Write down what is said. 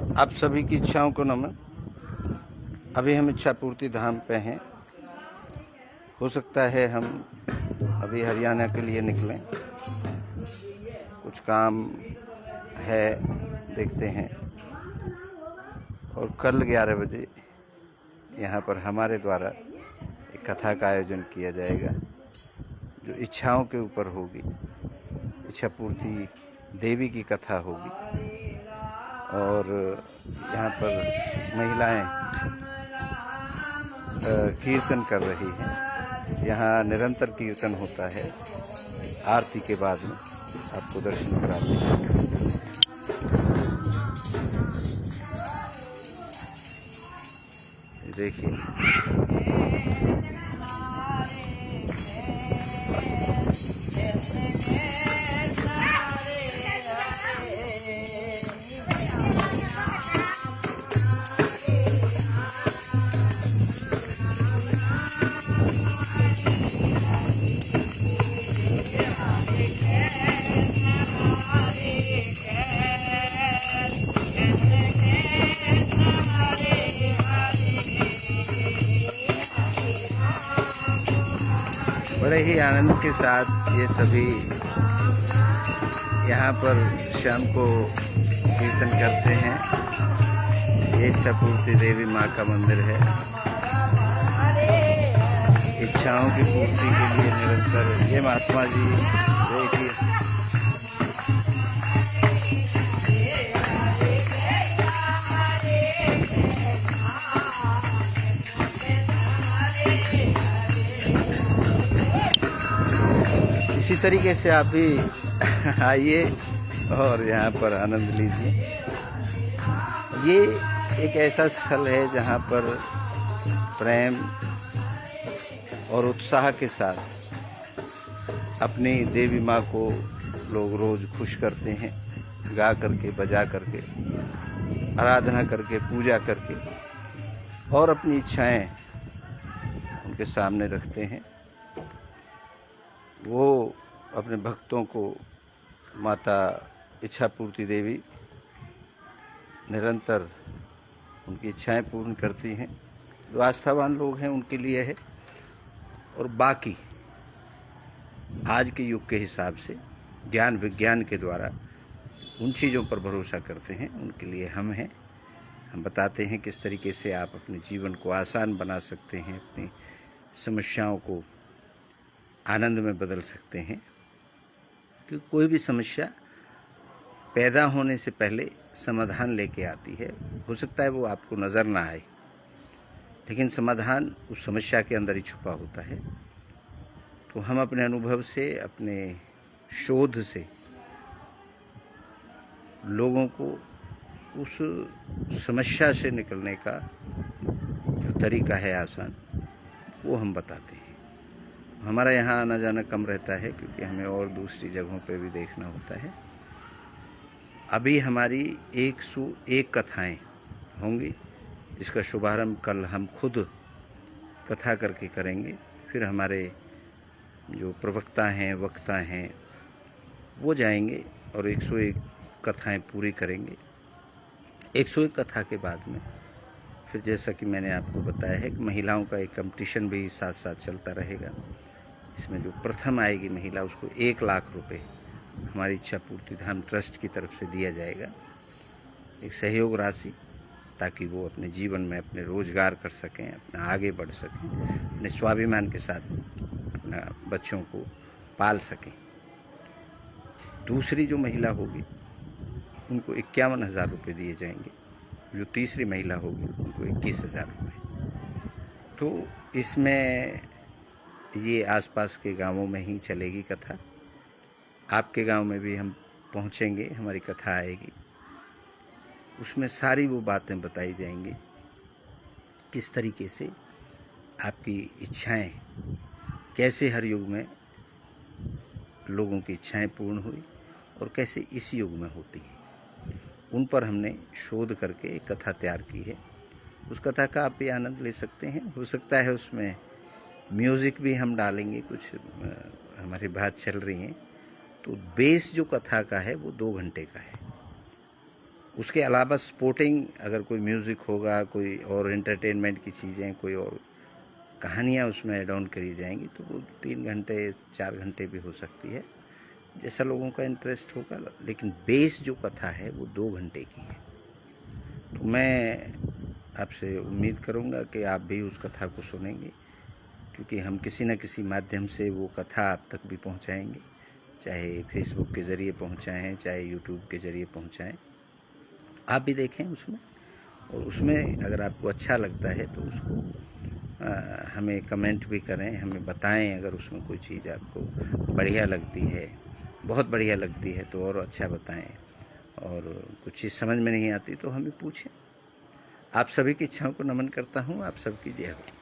आप सभी की इच्छाओं को नमन। अभी हम इच्छा पूर्ति धाम पे हैं। हो सकता है हम अभी हरियाणा के लिए निकलें, कुछ काम है, देखते हैं। और कल 11 बजे यहाँ पर हमारे द्वारा एक कथा का आयोजन किया जाएगा जो इच्छाओं के ऊपर होगी। इच्छा पूर्ति देवी की कथा होगी और यहाँ पर महिलाएं कीर्तन कर रही हैं। यहाँ निरंतर कीर्तन होता है। आरती के बाद में आपको दर्शन कराते हैं। देखिए, बड़े ही आनंद के साथ ये सभी यहाँ पर शाम को कीर्तन करते हैं। ये इच्छा पूर्ति देवी माँ का मंदिर है। इच्छाओं की पूर्ति के लिए निरंतर ये महात्मा जी देखिए इसी तरीके से आप भी आइए और यहाँ पर आनंद लीजिए। ये एक ऐसा स्थल है जहाँ पर प्रेम और उत्साह के साथ अपनी देवी माँ को लोग रोज खुश करते हैं, गा करके, बजा करके, आराधना करके, पूजा करके और अपनी इच्छाएं उनके सामने रखते हैं। वो अपने भक्तों को माता इच्छा पूर्ति देवी निरंतर उनकी इच्छाएं पूर्ण करती हैं। जो आस्थावान लोग हैं उनके लिए है, और बाकी आज के युग के हिसाब से ज्ञान विज्ञान के द्वारा उन चीज़ों पर भरोसा करते हैं, उनके लिए हम हैं। हम बताते हैं किस तरीके से आप अपने जीवन को आसान बना सकते हैं, अपनी समस्याओं को आनंद में बदल सकते हैं। क्योंकि कोई भी समस्या पैदा होने से पहले समाधान लेके आती है। हो सकता है वो आपको नज़र ना आए, लेकिन समाधान उस समस्या के अंदर ही छुपा होता है। तो हम अपने अनुभव से, अपने शोध से लोगों को उस समस्या से निकलने का जो तरीका है आसान, वो हम बताते हैं। हमारा यहाँ आना जाना कम रहता है क्योंकि हमें और दूसरी जगहों पे भी देखना होता है। अभी हमारी 101 कथाएं होंगी, जिसका शुभारंभ कल हम खुद कथा करके करेंगे। फिर हमारे जो प्रवक्ता हैं, वक्ता हैं, वो जाएंगे और 101 कथाएं पूरी करेंगे। 101 कथा के बाद में फिर जैसा कि मैंने आपको बताया है कि महिलाओं का एक कंपटीशन भी साथ साथ चलता रहेगा। इसमें जो प्रथम आएगी महिला, उसको 1 लाख रुपए हमारी इच्छा पूर्ति धाम ट्रस्ट की तरफ से दिया जाएगा, एक सहयोग राशि, ताकि वो अपने जीवन में अपने रोजगार कर सकें, अपना आगे बढ़ सकें, अपने स्वाभिमान के साथ अपना बच्चों को पाल सकें। दूसरी जो महिला होगी उनको 51,000 रुपये दिए जाएंगे। जो तीसरी महिला होगी उनको 21,000 रुपये। तो इसमें ये आसपास के गांवों में ही चलेगी कथा। आपके गांव में भी हम पहुंचेंगे, हमारी कथा आएगी, उसमें सारी वो बातें बताई जाएंगी किस तरीके से आपकी इच्छाएं, कैसे हर युग में लोगों की इच्छाएं पूर्ण हुई और कैसे इस युग में होती हैं। उन पर हमने शोध करके एक कथा तैयार की है। उस कथा का आप भी आनंद ले सकते हैं। हो सकता है उसमें म्यूज़िक भी हम डालेंगे, कुछ हमारी बात चल रही हैं। तो बेस जो कथा का है वो 2 घंटे का है। उसके अलावा स्पोर्टिंग अगर कोई म्यूज़िक होगा, कोई और एंटरटेनमेंट की चीज़ें, कोई और कहानियाँ उसमें ऐड ऑन करी जाएंगी तो वो 3 घंटे 4 घंटे भी हो सकती है, जैसा लोगों का इंटरेस्ट होगा। लेकिन बेस जो कथा है वो 2 घंटे की है। तो मैं आपसे उम्मीद करूंगा कि आप भी उस कथा को सुनेंगे, क्योंकि हम किसी न किसी माध्यम से वो कथा आप तक भी पहुंचाएंगे, चाहे फेसबुक के ज़रिए पहुंचाएं, चाहे यूट्यूब के ज़रिए पहुंचाएं। आप भी देखें उसमें, और उसमें अगर आपको अच्छा लगता है तो उसको हमें कमेंट भी करें, हमें बताएं। अगर उसमें कोई चीज़ आपको बढ़िया लगती है, बहुत बढ़िया लगती है तो और अच्छा बताएं, और कुछ चीज़ समझ में नहीं आती तो हमें पूछें। आप सभी की इच्छाओं को नमन करता हूँ। आप सबकी जय हो।